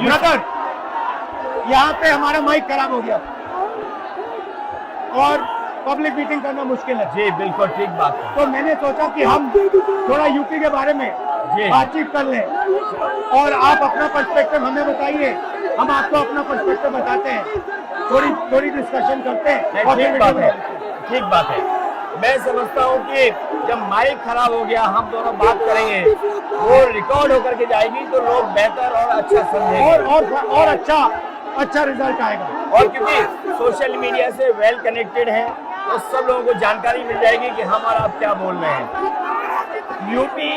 Brother, यहाँ पे हमारा माइक खराब हो गया और पब्लिक मीटिंग करना मुश्किल है। जी बिल्कुल ठीक बात है। तो मैंने सोचा कि हम थोड़ा यूपी के बारे में बातचीत कर लें और आप अपना पर्सपेक्टिव हमें बताइए, हम आपको अपना पर्सपेक्टिव बताते हैं, थोड़ी डिस्कशन करते हैं। और ठीक बात है, ठीक बात है। मैं समझता हूँ कि जब माइक खराब हो गया हम दोनों बात करेंगे, वो रिकॉर्ड होकर के जाएगी तो लोग बेहतर और अच्छा समझेंगे और अच्छा रिजल्ट आएगा। और क्योंकि सोशल मीडिया से वेल कनेक्टेड है तो सब लोगों को जानकारी मिल जाएगी कि हम और आप क्या बोल रहे हैं। यूपी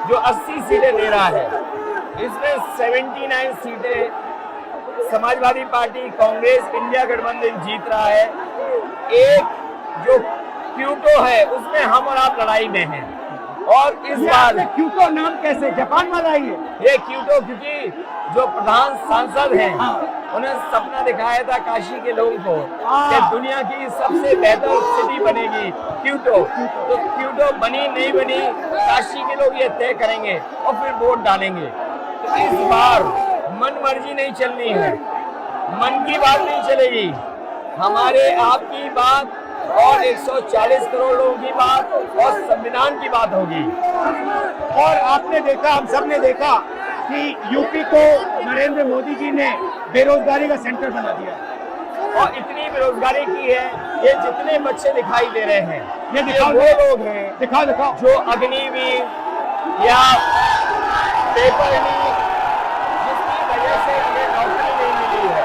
जो 80 सीटें दे रहा है, इसमें 79 सीटें समाजवादी पार्टी, कांग्रेस, इंडिया गठबंधन जीत रहा है। एक जो क्यूटो है उसमें हम और आप लड़ाई में हैं। और इस बार क्यूटो नाम कैसे जापान वाला ही है? ये क्यूटो क्योंकि जो प्रधान सांसद हैं उन्हें सपना दिखाया था काशी के लोगों को कि दुनिया की सबसे बेहतर सिटी बनेगी क्यूटो। तो क्यूटो बनी नहीं बनी काशी के लोग ये तय करेंगे और फिर वोट डालेंगे। तो इस बार मन मर्जी नहीं चलनी है, मन की बात नहीं चलेगी, हमारे आपकी बात और 140 करोड़ लोगों की बात और संविधान की बात होगी। और आपने देखा, हम सब ने देखा कि यूपी को नरेंद्र मोदी जी ने बेरोजगारी का सेंटर बना दिया और इतनी बेरोजगारी की है। ये जितने बच्चे दिखाई दे रहे हैं ये वो लोग हैं, दिखाओ जो अग्निवीर या पेपर लीक जिसकी वजह से इन्हें नौकरी नहीं मिली है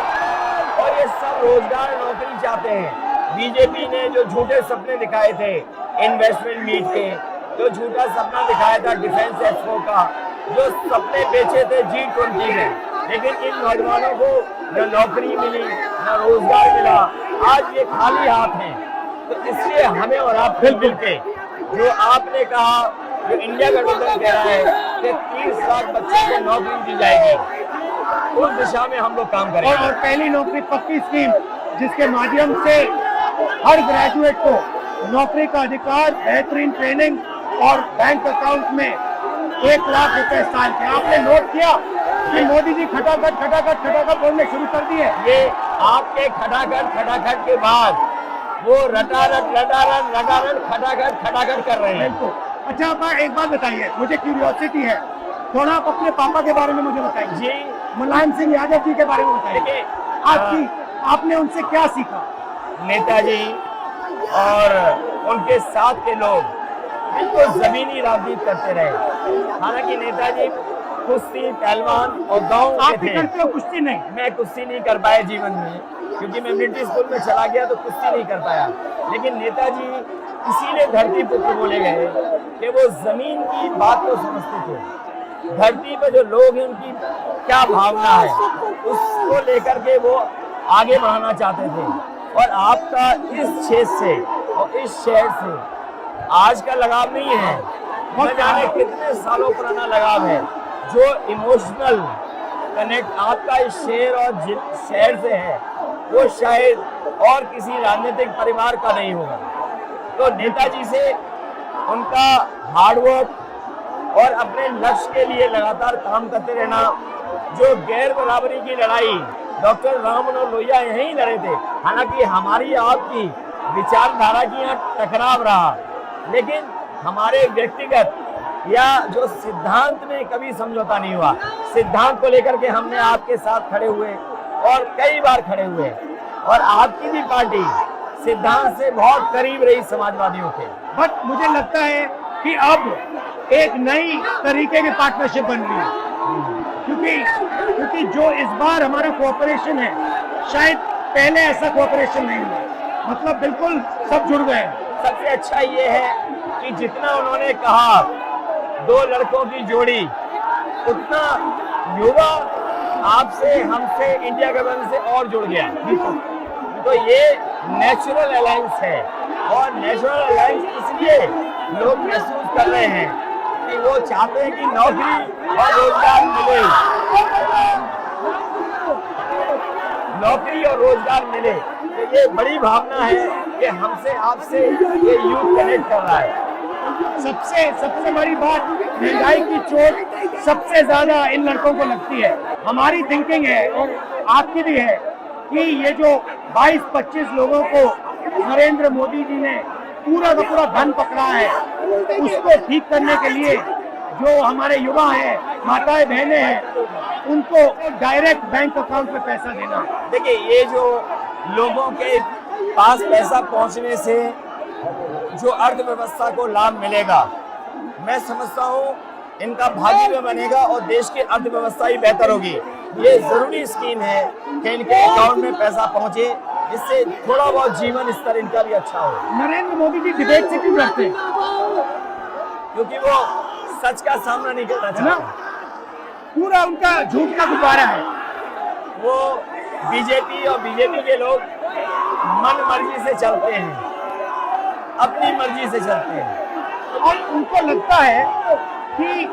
और ये सब रोजगार नौकरी चाहते हैं। बीजेपी ने जो झूठे सपने दिखाए थे इन्वेस्टमेंट मीट के, जो झूठा सपना दिखाया था डिफेंस एक्सपो का, जो सपने बेचे थे G20 में, लेकिन इन नौजवानों को न नौकरी मिली न रोजगार मिला, आज ये खाली हाथ हैं। तो इसलिए हमें और आप मिल के जो आपने कहा, जो इंडिया गठबंधन कह रहा है कि 30 लाख बच्चों को नौकरी दी जाएगी, उस दिशा में हम लोग काम करेंगे। और पहली नौकरी पक्की स्कीम जिसके माध्यम से हर ग्रेजुएट को नौकरी का अधिकार, बेहतरीन ट्रेनिंग और बैंक अकाउंट में 1 लाख रुपए साल के। आपने नोट किया कि मोदी जी खटाखट बोलने शुरू कर दिए। ये आपके खटाखट के बाद वो रटारट खटाखट कर रहे हैं। अच्छा, आप एक बात बताइए, मुझे क्यूरियोसिटी है, थोड़ा आप अपने पापा के बारे में मुझे बताइए जी। मुलायम सिंह यादव जी के बारे में बताइए। आपने उनसे क्या सीखा? नेताजी और उनके साथ के लोग बिल्कुल जमीनी राजनीति करते रहे। हालांकि नेताजी कुश्ती, पहलवान और गांव के थे। करते हो कुश्ती? नहीं, मैं कुश्ती नहीं कर पाया जीवन में, क्योंकि मैं मिलिट्री स्कूल में चला गया तो कुश्ती नहीं कर पाया। लेकिन नेताजी इसीलिए धरती पुत्र बोले गए कि वो जमीन की बात को समझते थे। धरती पर जो लोग हैं उनकी क्या भावना है उसको लेकर के वो आगे बढ़ाना चाहते थे। और आपका इस क्षेत्र से और इस शहर से आज का लगाव नहीं है, न जाने कितने सालों पुराना लगाव है। जो इमोशनल कनेक्ट आपका इस शहर और शहर से है वो शायद और किसी राजनीतिक परिवार का नहीं होगा। तो नेताजी से उनका हार्डवर्क और अपने लक्ष्य के लिए लगातार काम करते रहना, जो गैर बराबरी की लड़ाई डॉक्टर राम मनोहर लोहिया यहीं लड़े थे। हालांकि हमारी आपकी विचारधारा की यहाँ टकराव रहा, लेकिन हमारे व्यक्तिगत या जो सिद्धांत में कभी समझौता नहीं हुआ। सिद्धांत को लेकर के हमने आपके साथ खड़े हुए और कई बार खड़े हुए, और आपकी भी पार्टी सिद्धांत से बहुत करीब रही समाजवादियों के। बट मुझे लगता है कि अब एक नई तरीके की पार्टनरशिप बन रही है, क्योंकि जो इस बार हमारा कोऑपरेशन है, शायद पहले ऐसा कोऑपरेशन नहीं हुआ। मतलब बिल्कुल सब जुड़ गए। सबसे अच्छा ये है कि जितना उन्होंने कहा 2 लड़कों की जोड़ी, उतना युवा आपसे, हमसे, इंडिया गठबंधन से और जुड़ गया। तो ये नेचुरल अलायंस है, और नेचुरल अलायंस इसलिए लोग महसूस कर रहे हैं कि वो चाहते हैं कि नौकरी और रोजगार मिले, नौकरी और रोजगार मिले। तो ये बड़ी भावना है कि हमसे आपसे ये यूथ कनेक्ट कर रहा है। सबसे सबसे बड़ी बात, महंगाई की चोट सबसे ज्यादा इन लड़कों को लगती है। हमारी थिंकिंग है और आपकी भी है कि ये जो 22-25 लोगों को नरेंद्र मोदी जी ने पूरा का पूरा धन पकड़ा है, उसको ठीक करने के लिए जो हमारे युवा हैं, माताएं बहनें हैं, उनको डायरेक्ट बैंक अकाउंट में पैसा देना। देखिए, ये जो लोगों के पास पैसा पहुंचने से जो अर्थव्यवस्था को लाभ मिलेगा, मैं समझता हूँ इनका भाग्य भी बनेगा और देश की अर्थव्यवस्था ही बेहतर होगी। ये जरूरी स्कीम है कि इनके अकाउंट में पैसा पहुंचे, जिससे थोड़ा बहुत जीवन स्तर इनका भी अच्छा हो। नरेंद्र मोदी जी डिबेट से क्यों डरते हैं? क्योंकि वो सच का सामना नहीं करना है ना, चाहते। पूरा उनका झूठ का गुब्बारा है। वो बीजेपी और बीजेपी के लोग मन मर्जी से चलते हैं, अपनी मर्जी से चलते हैं, और उनको लगता है कि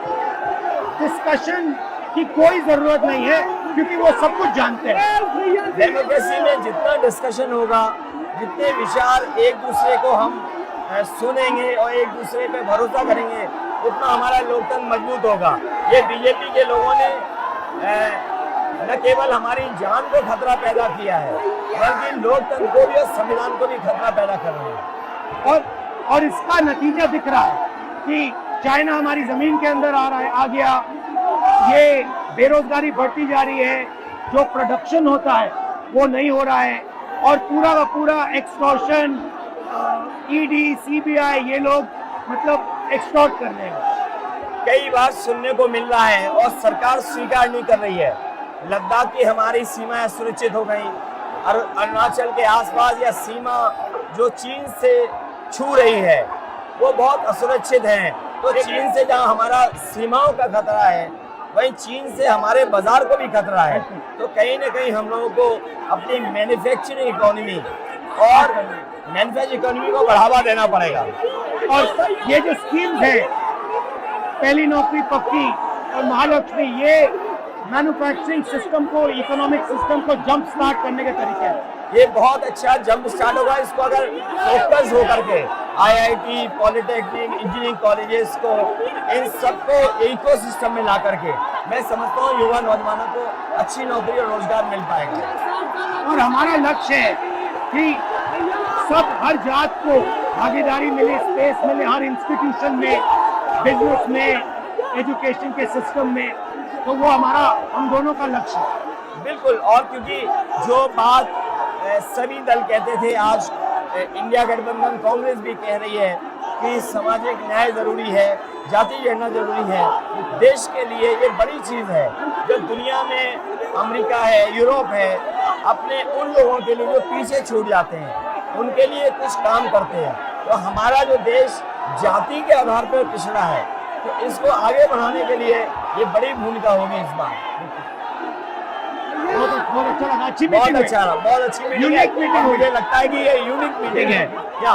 डिस्कशन की कोई जरूरत नहीं है, क्योंकि वो सब कुछ जानते हैं। डेमोक्रेसी में जितना डिस्कशन होगा, जितने विचार एक दूसरे को हम सुनेंगे और एक दूसरे पे भरोसा करेंगे, उतना हमारा लोकतंत्र मजबूत होगा। ये बीजेपी के लोगों ने न केवल हमारी जान को खतरा पैदा किया है, बल्कि लोकतंत्र को भी और संविधान को भी खतरा पैदा कर रहे हैं। और इसका नतीजा दिख रहा है कि चाइना हमारी जमीन के अंदर आ रहा है, आ गया। ये बेरोजगारी बढ़ती जा रही है, जो प्रोडक्शन होता है वो नहीं हो रहा है, और पूरा का पूरा एक्सटॉर्शन, ईडी, सीबीआई, ये लोग मतलब एक्सटॉर्ट कर रहे हैं। कई बार सुनने को मिल रहा है और सरकार स्वीकार नहीं कर रही है, लद्दाख की हमारी सीमाएं सुरक्षित हो गई, और अरुणाचल के आसपास या सीमा जो चीन से छू रही है वो बहुत असुरक्षित है। तो चीन से जहां हमारा सीमाओं का खतरा है, वहीं चीन से हमारे बाजार को भी खतरा है। तो कहीं ना कहीं हम लोगों को अपनी मैन्युफैक्चरिंग इकोनॉमी और मैन्युफैक्चरिंग इकोनॉमी को बढ़ावा देना पड़ेगा। और ये जो स्कीम्स है, पहली नौकरी पक्की और महालक्ष्मी, ये मैन्युफैक्चरिंग सिस्टम को, इकोनॉमिक सिस्टम को जंप स्टार्ट करने के तरीके हैं। ये बहुत अच्छा जंप स्टार्ट होगा। इसको अगर फोकस होकर के आईआईटी, पॉलिटेक्निक, इंजीनियरिंग कॉलेजेस को, इन सबको इकोसिस्टम में ला करके, मैं समझता हूँ युवा नौजवानों को अच्छी नौकरी और रोजगार मिल पाएगा। और हमारा लक्ष्य है कि सब, हर जात को भागीदारी मिले, स्पेस मिले, हर इंस्टीट्यूशन में, बिजनेस में, एजुकेशन के सिस्टम में। तो वो हमारा, हम दोनों का लक्ष्य है। बिल्कुल। और क्योंकि जो बात सभी दल कहते थे, आज इंडिया गठबंधन कांग्रेस भी कह रही है कि सामाजिक न्याय जरूरी है, जाति गणना जरूरी है। देश के लिए ये बड़ी चीज है। जो दुनिया में अमेरिका है, यूरोप है, अपने उन लोगों के लिए जो पीछे छूट जाते हैं, उनके लिए कुछ काम करते हैं। तो हमारा जो देश जाति के आधार पर पिछड़ा है, तो इसको आगे बढ़ाने के लिए ये बड़ी भूमिका होगी इस बार। बहुत अच्छा लगा, अच्छी बहुत मीटिंग अच्छा रहा, बहुत अच्छी मीटिंग है। मुझे लगता है कि ये यूनिक मीटिंग है क्या?